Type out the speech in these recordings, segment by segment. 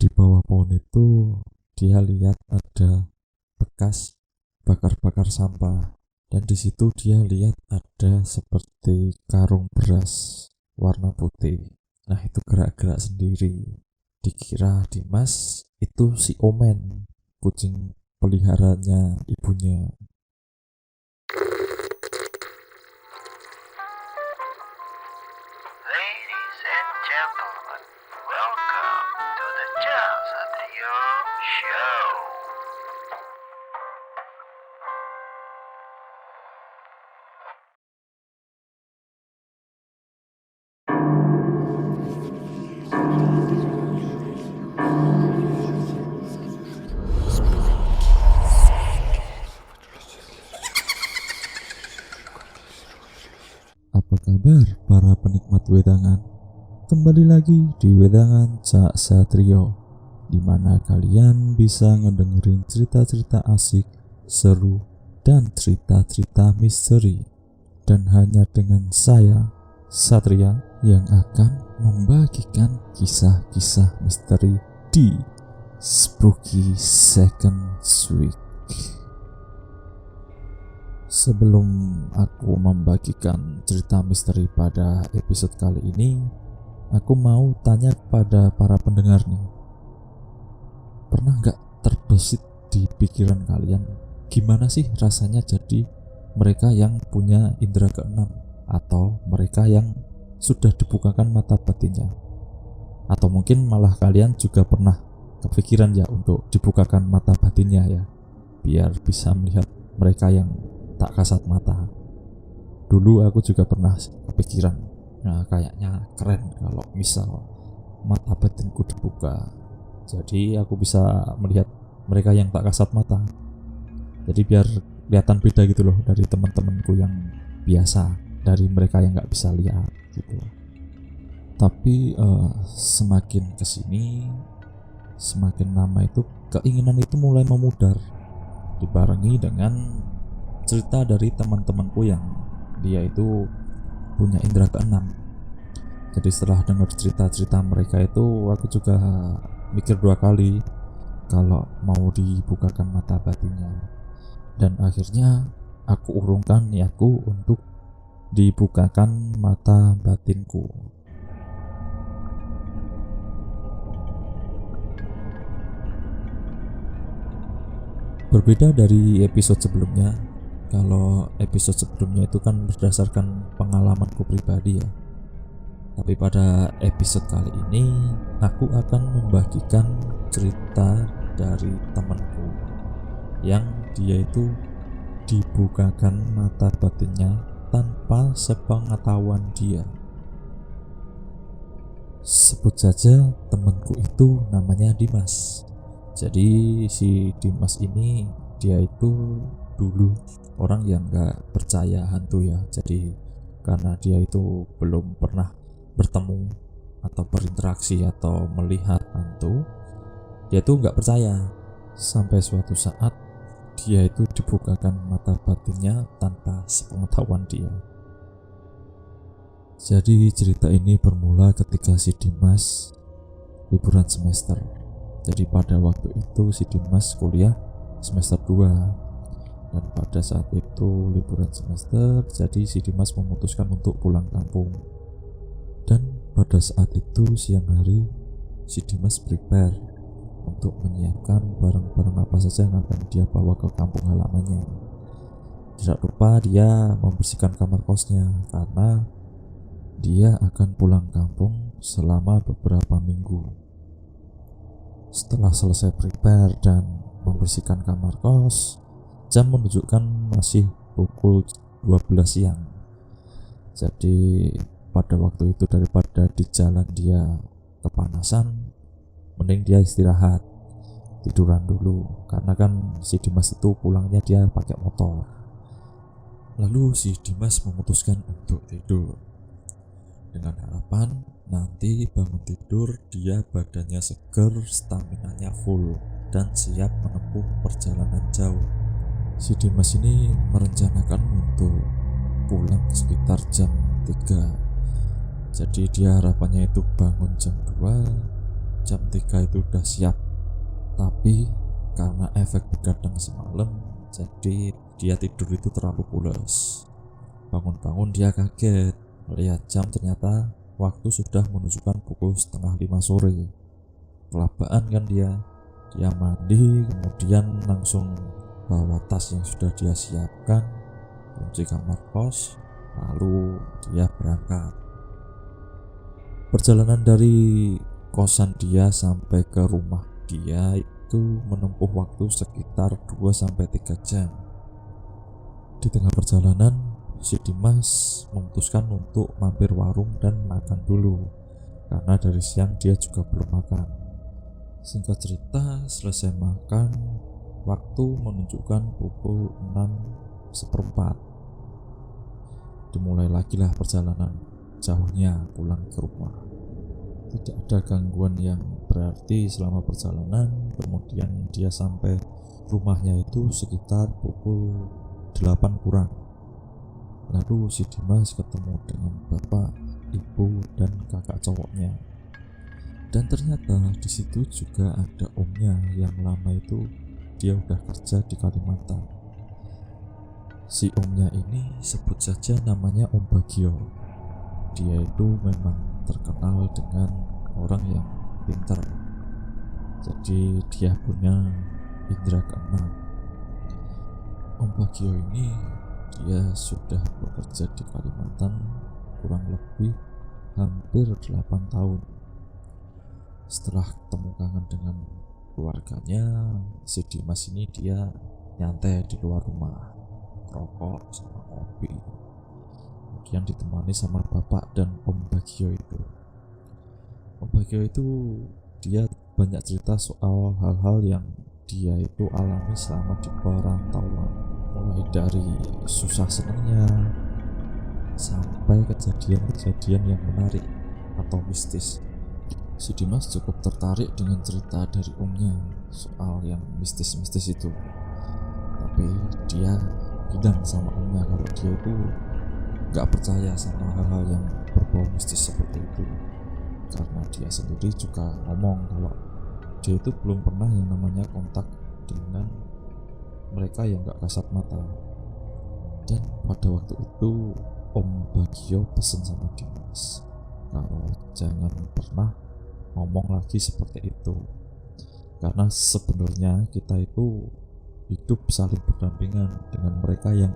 Di bawah pohon itu dia lihat ada bekas bakar-bakar sampah, dan di situ dia lihat ada seperti karung beras warna putih. Nah, itu gerak-gerak sendiri. Dikira Dimas itu si Omen, kucing peliharanya ibunya. Ladies and gentlemen, welcome to the Jazz Trio Show. Apa kabar para penikmat wedangan? Kembali lagi di Wedangan Cak Satrio, dimana kalian bisa ngedengerin cerita-cerita asik, seru, dan cerita-cerita misteri. Dan hanya dengan saya, Satria, yang akan membagikan kisah-kisah misteri di Spooky Second Week. Sebelum aku membagikan cerita misteri pada episode kali ini, aku mau tanya kepada para pendengar nih. Pernah nggak terbesit di pikiran kalian, gimana sih rasanya jadi mereka yang punya indera keenam, atau mereka yang sudah dibukakan mata batinnya? Atau mungkin malah kalian juga pernah kepikiran ya untuk dibukakan mata batinnya ya, biar bisa melihat mereka yang tak kasat mata. Dulu aku juga pernah kepikiran, nah kayaknya keren kalau misal mata batinku dibuka, jadi aku bisa melihat mereka yang tak kasat mata. Jadi biar kelihatan beda gitu loh dari teman-temanku yang biasa, dari mereka yang nggak bisa lihat gitu. Tapi semakin kesini, semakin lama itu keinginan itu mulai memudar, dibarengi dengan cerita dari teman-temanku yang dia itu punya indera keenam. Jadi setelah dengar cerita-cerita mereka itu, aku juga mikir dua kali kalau mau dibukakan mata batinnya. Dan akhirnya aku urungkan niatku untuk dibukakan mata batinku. Berbeda dari episode sebelumnya, kalau episode sebelumnya itu kan berdasarkan pengalamanku pribadi ya. Tapi pada episode kali ini aku akan membagikan cerita dari temanku yang dia itu dibukakan mata batinnya tanpa sepengetahuan dia. Sebut saja temanku itu namanya Dimas. Jadi si Dimas ini dia itu dulu orang yang gak percaya hantu ya. Jadi karena dia itu belum pernah bertemu atau berinteraksi atau melihat hantu, dia tuh gak percaya. Sampai suatu saat dia itu dibukakan mata batinnya tanpa sepengetahuan dia. Jadi cerita ini bermula ketika si Dimas liburan semester. Jadi pada waktu itu si Dimas kuliah semester 2. Dan pada saat itu liburan semester, jadi si Dimas memutuskan untuk pulang kampung. Dan pada saat itu siang hari, si Dimas prepare untuk menyiapkan barang-barang apa saja yang akan dia bawa ke kampung halamannya. Tidak lupa dia membersihkan kamar kosnya karena dia akan pulang kampung selama beberapa minggu. Setelah selesai prepare dan membersihkan kamar kos, jam menunjukkan masih pukul 12 siang. Jadi pada waktu itu daripada di jalan dia kepanasan, mending dia istirahat, tiduran dulu. Karena kan si Dimas itu pulangnya dia pakai motor. Lalu si Dimas memutuskan untuk tidur dengan harapan nanti bangun tidur dia badannya seger, staminanya full, dan siap menempuh perjalanan jauh. Si Dimas ini merencanakan untuk pulang sekitar jam 3. Jadi dia harapannya itu bangun jam 2, jam 3 itu udah siap. Tapi karena efek begadang semalam, jadi dia tidur itu terlalu pulas. Bangun-bangun dia kaget melihat jam, ternyata waktu sudah menunjukkan pukul 4:30 sore. Kelabaan kan dia mandi, kemudian langsung bawa tas yang sudah dia siapkan, kunci kamar kos, lalu dia berangkat. Perjalanan dari kosan dia sampai ke rumah dia itu menempuh waktu sekitar 2-3 jam. Di tengah perjalanan, si Dimas memutuskan untuk mampir warung dan makan dulu, karena dari siang dia juga belum makan. Singkat cerita, selesai makan, waktu menunjukkan pukul 6:15. Dimulai lagi lah perjalanan jauhnya pulang ke rumah. Tidak ada gangguan yang berarti selama perjalanan. Kemudian dia sampai rumahnya itu sekitar pukul 8 kurang. Lalu si Dimas ketemu dengan bapak, ibu, dan kakak cowoknya. Dan ternyata di situ juga ada omnya yang lama itu dia udah kerja di Kalimantan. Si omnya ini sebut saja namanya Om Bagio. Dia itu memang terkenal dengan orang yang pintar. Jadi dia punya indera keenam. Om Bagio ini dia sudah bekerja di Kalimantan kurang lebih hampir 8 tahun. Setelah ketemu kangen dengan keluarganya, si Dimas ini dia nyantai di luar rumah, rokok sama kopi. Kemudian ditemani sama bapak dan Om Bagio itu. Om Bagio itu dia banyak cerita soal hal-hal yang dia itu alami selama di perantauan, mulai dari susah senangnya sampai kejadian-kejadian yang menarik atau mistis. Si Dimas cukup tertarik dengan cerita dari omnya soal yang mistis-mistis itu. Tapi dia bilang sama omnya kalau dia itu gak percaya sama hal-hal yang berbau mistis seperti itu, karena dia sendiri juga ngomong kalau dia itu belum pernah yang namanya kontak dengan mereka yang gak kasat mata. Dan pada waktu itu Om Bagio pesen sama Dimas kalau jangan pernah ngomong lagi seperti itu, karena sebenarnya kita itu hidup saling berdampingan dengan mereka yang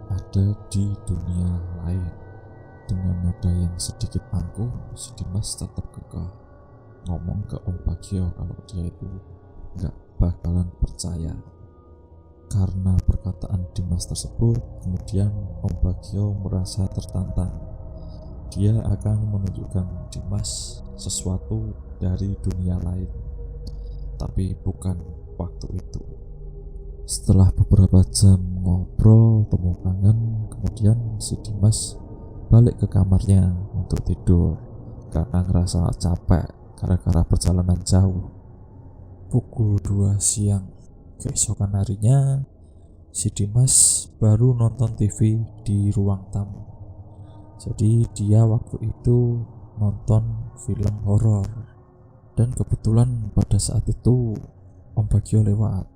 ada di dunia lain. Dengan nada yang sedikit angkuh, si Dimas tetap kekeh ngomong ke Om Bagio kalau dia itu gak bakalan percaya. Karena perkataan Dimas tersebut, kemudian Om Bagio merasa tertantang. Dia akan menunjukkan Dimas sesuatu dari dunia lain, tapi bukan waktu itu. Setelah beberapa jam ngobrol temu kangen, kemudian si Dimas balik ke kamarnya untuk tidur karena ngerasa capek gara-gara perjalanan jauh. Pukul 2 siang keesokan harinya, si Dimas baru nonton TV di ruang tamu. Jadi dia waktu itu nonton film horor, dan kebetulan pada saat itu Om Bagio lewat.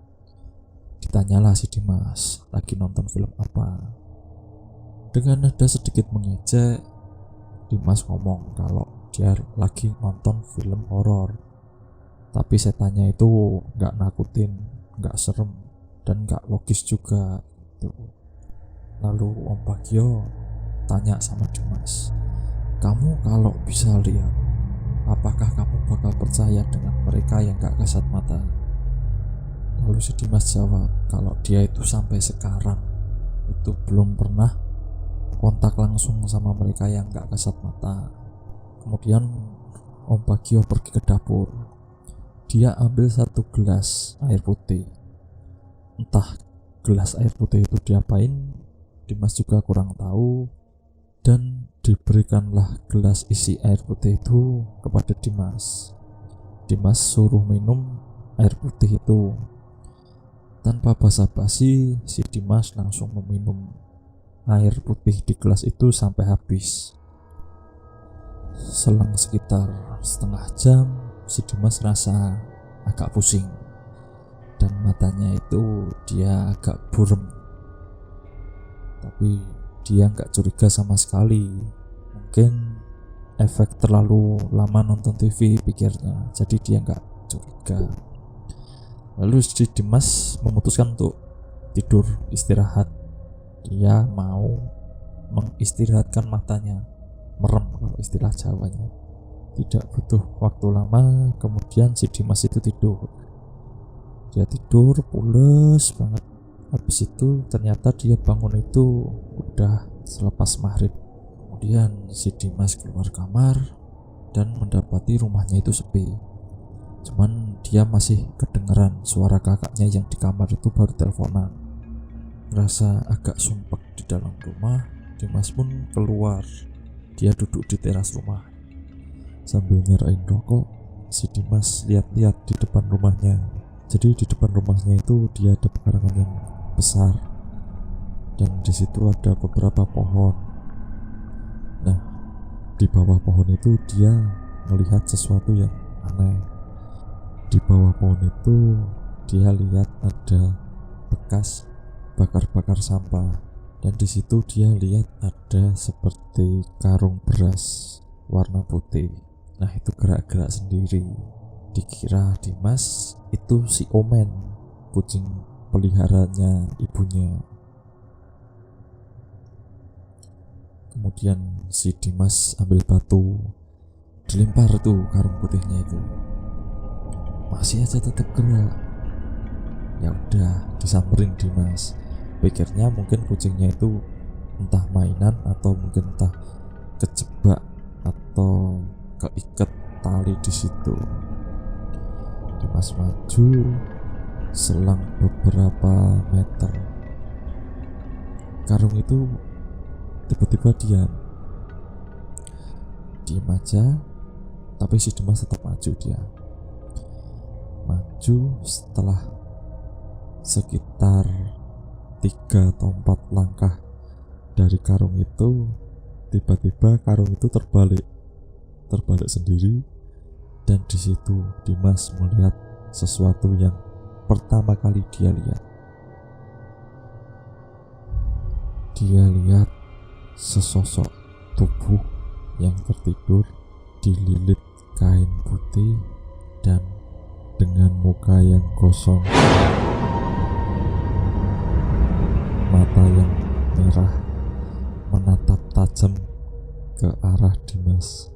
Ditanyalah si Dimas lagi nonton film apa. Dengan nada sedikit mengejek, Dimas ngomong kalau dia lagi nonton film horor, tapi setannya itu gak nakutin, gak serem, dan gak logis juga gitu. Lalu Om Bagio tanya sama Dimas, kamu kalau bisa lihat, apakah kamu bakal percaya dengan mereka yang gak kasat mata? Lalu si Dimas jawab kalau dia itu sampai sekarang itu belum pernah kontak langsung sama mereka yang gak kasat mata. Kemudian Om Bagio pergi ke dapur. Dia ambil 1 gelas air putih. Entah gelas air putih itu diapain, Dimas juga kurang tahu. Dan diberikanlah gelas isi air putih itu kepada Dimas. Dimas suruh minum air putih itu. Tanpa basa-basi, si Dimas langsung meminum air putih di gelas itu sampai habis. Selang sekitar setengah jam, si Dimas rasa agak pusing dan matanya itu dia agak buram. Tapi dia nggak curiga sama sekali. Mungkin efek terlalu lama nonton TV pikirnya, jadi dia nggak curiga. Lalu si Dimas memutuskan untuk tidur istirahat. Dia mau mengistirahatkan matanya, merem kalau istilah Jawanya. Tidak butuh waktu lama, kemudian si Dimas itu tidur. Dia tidur pules banget. Habis itu ternyata dia bangun itu udah selepas maghrib. Kemudian si Dimas keluar kamar dan mendapati rumahnya itu sepi. Cuman dia masih kedengeran suara kakaknya yang di kamar itu baru teleponan. Ngerasa agak sumpek di dalam rumah, Dimas pun keluar. Dia duduk di teras rumah sambil nyerain rokok. Si Dimas lihat-lihat di depan rumahnya. Jadi di depan rumahnya itu dia ada pekarangan yang besar dan di situ ada beberapa pohon. Nah, di bawah pohon itu dia melihat sesuatu yang aneh. Di bawah pohon itu dia lihat ada bekas bakar-bakar sampah, dan di situ dia lihat ada seperti karung beras warna putih. Nah, itu gerak-gerak sendiri. Dikira Dimas itu si Omen, kucing peliharanya ibunya. Kemudian si Dimas ambil batu, dilempar tuh karung putihnya itu. Masih aja tetap gerak. Ya udah, disamperin Dimas. Pikirnya mungkin kucingnya itu entah mainan atau mungkin entah kejebak atau keikat tali di situ. Dimas maju, selang beberapa meter, karung itu tiba-tiba diam aja. Tapi si Dimas tetap maju. Dia maju setelah sekitar 3 atau 4 langkah dari karung itu. Tiba-tiba karung itu terbalik sendiri, dan di situ Dimas melihat sesuatu yang pertama kali dia lihat. Dia lihat sesosok tubuh yang tertidur dililit kain putih dan dengan muka yang kosong, mata yang merah menatap tajam ke arah Dimas.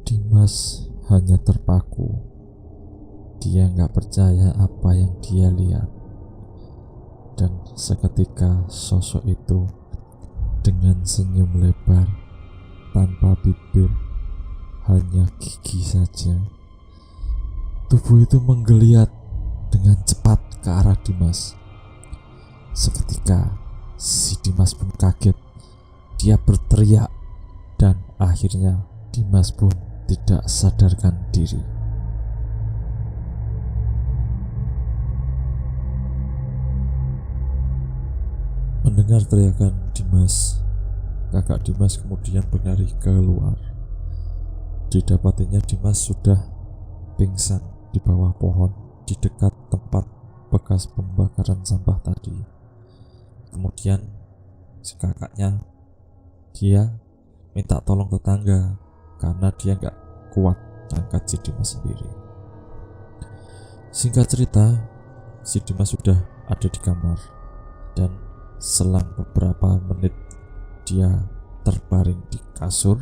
Dimas hanya terpaku. Dia nggak percaya apa yang dia lihat. Dan seketika sosok itu dengan senyum lebar tanpa bibir, hanya gigi saja. Tubuh itu menggeliat dengan cepat ke arah Dimas. Seketika si Dimas pun kaget. Dia berteriak dan akhirnya Dimas pun tidak sadarkan diri. Mendengar teriakan Dimas, kakak Dimas kemudian berlari keluar. Didapatinya Dimas sudah pingsan di bawah pohon di dekat tempat bekas pembakaran sampah tadi. Kemudian si kakaknya dia minta tolong tetangga karena dia gak kuat angkat si Dimas sendiri. Singkat cerita, si Dimas sudah ada di kamar, dan selang beberapa menit dia terbaring di kasur.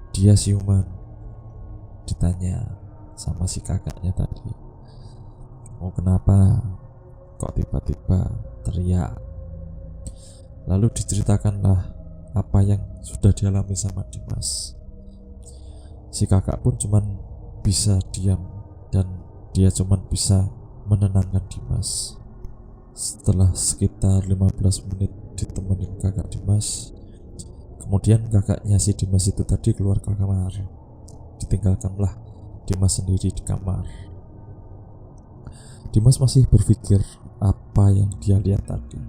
Dia siuman. Ditanya sama si kakaknya tadi, "Mau kenapa? Kok tiba-tiba teriak?" Lalu diceritakanlah apa yang sudah dialami sama Dimas. Si kakak pun cuman bisa diam, dan dia cuman bisa menenangkan Dimas. Setelah sekitar 15 menit ditemenin kakak Dimas, kemudian kakaknya si Dimas itu tadi keluar ke kamar. Ditinggalkanlah Dimas sendiri di kamar. Dimas masih berpikir apa yang dia lihat tadi,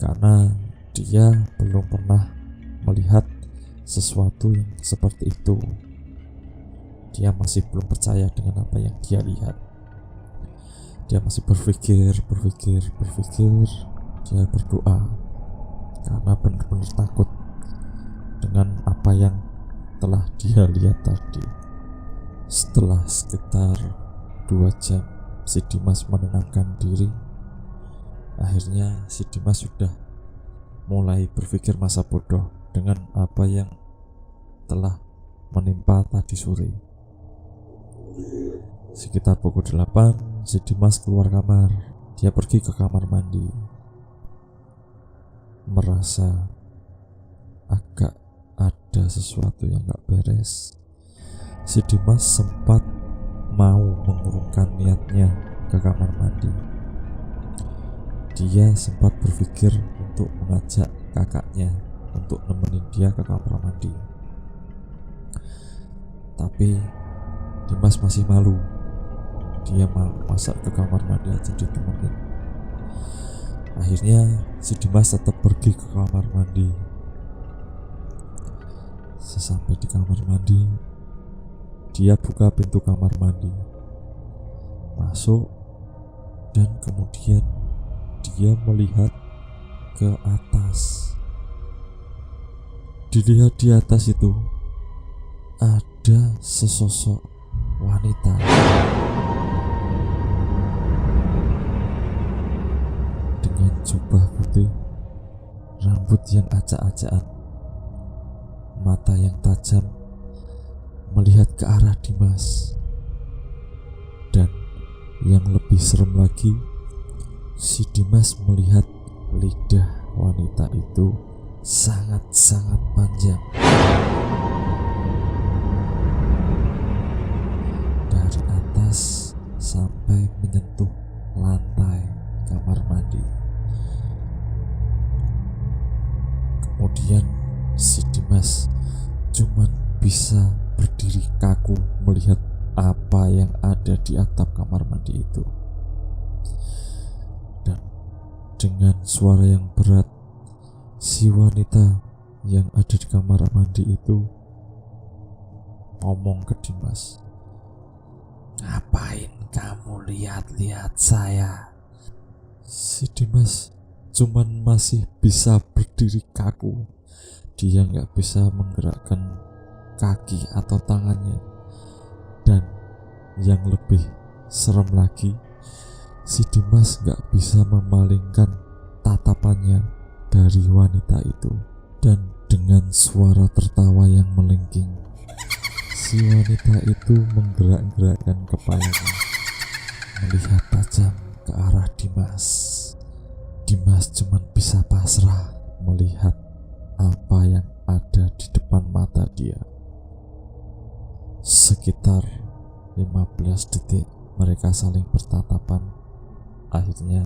karena dia belum pernah melihat sesuatu yang seperti itu. dia masih belum percaya dengan apa yang dia lihat. Dia masih berpikir. Dia berdoa karena benar-benar takut dengan apa yang telah dia lihat tadi. Setelah sekitar 2 jam si Dimas menenangkan diri, akhirnya si Dimas sudah mulai berpikir masa bodoh dengan apa yang telah menimpa tadi sore. Sekitar pukul 8 si Dimas keluar kamar. Dia pergi ke kamar mandi, merasa agak ada sesuatu yang gak beres. Si Dimas sempat mau mengurungkan niatnya ke kamar mandi. Dia sempat berpikir untuk mengajak kakaknya untuk nemenin dia ke kamar mandi, tapi Dimas masih malu. Dia mau masuk ke kamar mandi aja ditemenin. Akhirnya si Dimas tetap pergi ke kamar mandi. Sesampai di kamar mandi, dia buka pintu kamar mandi, masuk, dan kemudian dia melihat ke atas. Dilihat di atas itu ada sesosok wanita dengan jubah putih, rambut yang acak-acakan, mata yang tajam, melihat ke arah Dimas. Dan yang lebih serem lagi, si Dimas melihat lidah wanita itu sangat-sangat panjang, dari atas sampai menyentuh lantai kamar mandi. Kemudian si Dimas cuman bisa berdiri kaku melihat apa yang ada di atap kamar mandi itu. Dan dengan suara yang berat, si wanita yang ada di kamar mandi itu ngomong ke Dimas, "Ngapain kamu lihat-lihat saya?" Si Dimas cuman masih bisa berdiri kaku. Dia gak bisa menggerakkan kaki atau tangannya. Dan yang lebih serem lagi, si Dimas gak bisa memalingkan tatapannya dari wanita itu. Dan dengan suara tertawa yang melengking, si wanita itu menggerak-gerakkan kepalanya, melihat tajam ke arah Dimas. Dimas cuma bisa pasrah melihat apa yang ada di depan mata dia. Sekitar 15 detik mereka saling bertatapan. Akhirnya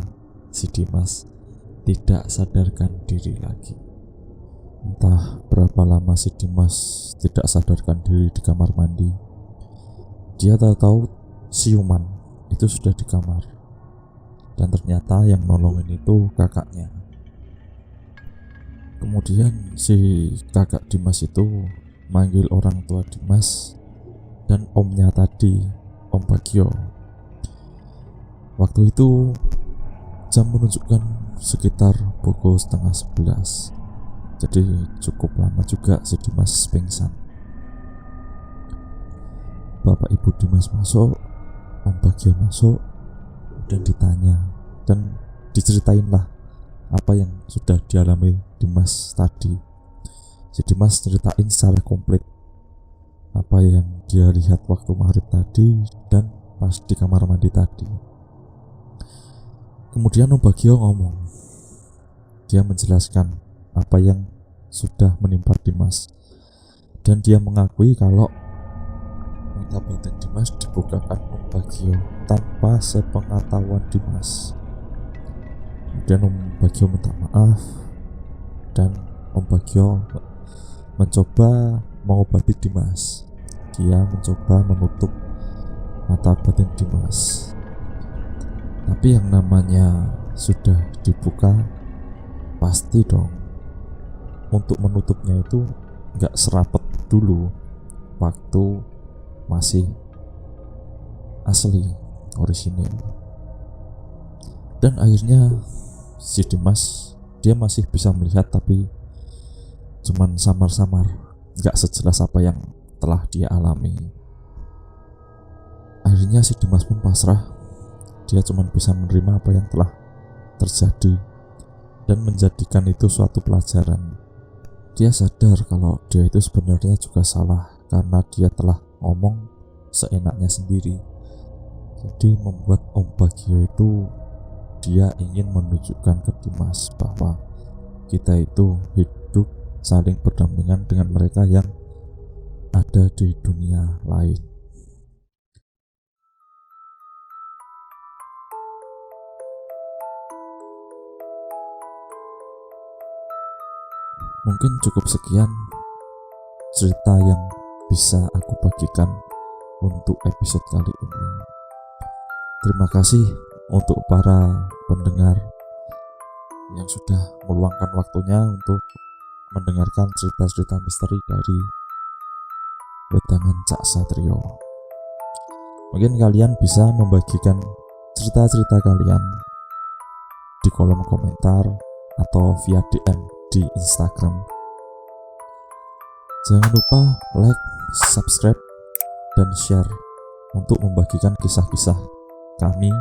si Dimas tidak sadarkan diri lagi. Entah berapa lama si Dimas tidak sadarkan diri di kamar mandi. Dia tahu siuman itu sudah di kamar, dan ternyata yang nolongin itu kakaknya. Kemudian si kakak Dimas itu manggil orang tua Dimas dan omnya tadi, Om Bagio. Waktu itu jam menunjukkan sekitar pukul 10:30. Jadi cukup lama juga si Dimas pingsan. Bapak ibu Dimas masuk, Om Bagio masuk, dan ditanya dan diceritain lah apa yang sudah dialami Dimas tadi. Si Dimas ceritain secara komplit apa yang dia lihat waktu maghrib tadi dan pas di kamar mandi tadi. Kemudian Om Bagio ngomong, dia menjelaskan apa yang sudah menimpa Dimas, dan dia mengakui kalau mata batin Dimas dibukakan Om Bagio tanpa sepengetahuan Dimas. Kemudian Om Bagio minta maaf, dan Om Bagio mencoba mengobati Dimas. Dia mencoba menutup mata batin Dimas, tapi yang namanya sudah dibuka, pasti dong untuk menutupnya itu gak serapet dulu waktu masih asli, orisinil. Dan akhirnya si Dimas, dia masih bisa melihat tapi cuman samar-samar, gak sejelas apa yang telah dia alami. Akhirnya si Dimas pun pasrah. Dia cuman bisa menerima apa yang telah terjadi dan menjadikan itu suatu pelajaran. Dia sadar kalau dia itu sebenarnya juga salah karena dia telah ngomong seenaknya sendiri. Jadi membuat Om Bagio itu, dia ingin menunjukkan ke Dimas bahwa kita itu hidup saling berdampingan dengan mereka yang ada di dunia lain. Mungkin cukup sekian cerita yang bisa aku bagikan untuk episode kali ini. Terima kasih untuk para pendengar yang sudah meluangkan waktunya untuk mendengarkan cerita-cerita misteri dari Wedangan Cak Satrio. Mungkin kalian bisa membagikan cerita-cerita kalian di kolom komentar atau via DM di Instagram. Jangan lupa like, subscribe, dan share untuk membagikan kisah-kisah kami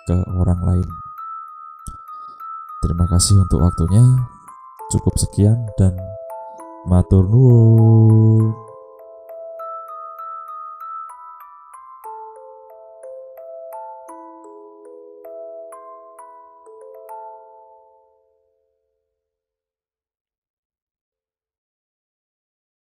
ke orang lain. Terima kasih untuk waktunya. Cukup sekian dan matur nuwun.